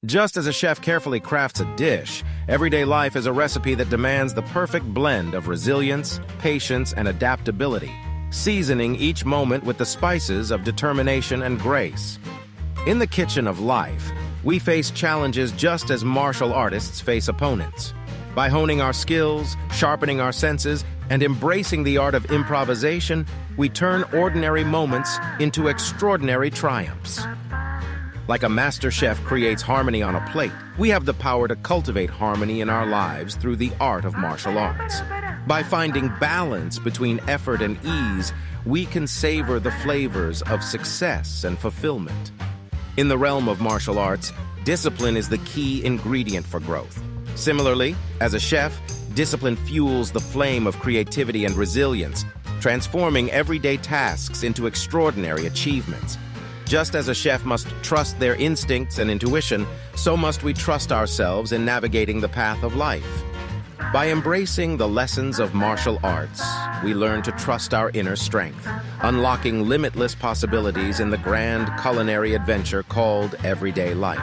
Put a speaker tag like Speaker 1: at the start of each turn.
Speaker 1: Just as a chef carefully crafts a dish, everyday life is a recipe that demands the perfect blend of resilience, patience, and adaptability, seasoning each moment with the spices of determination and grace. In the kitchen of life, we face challenges just as martial artists face opponents. By honing our skills, sharpening our senses, and embracing the art of improvisation, we turn ordinary moments into extraordinary triumphs. Like a master chef creates harmony on a plate, we have the power to cultivate harmony in our lives through the art of martial arts. By finding balance between effort and ease, we can savor the flavors of success and fulfillment. In the realm of martial arts, discipline is the key ingredient for growth. Similarly, as a chef, discipline fuels the flame of creativity and resilience, transforming everyday tasks into extraordinary achievements. Just as a chef must trust their instincts and intuition, so must we trust ourselves in navigating the path of life. By embracing the lessons of martial arts, we learn to trust our inner strength, unlocking limitless possibilities in the grand culinary adventure called everyday life.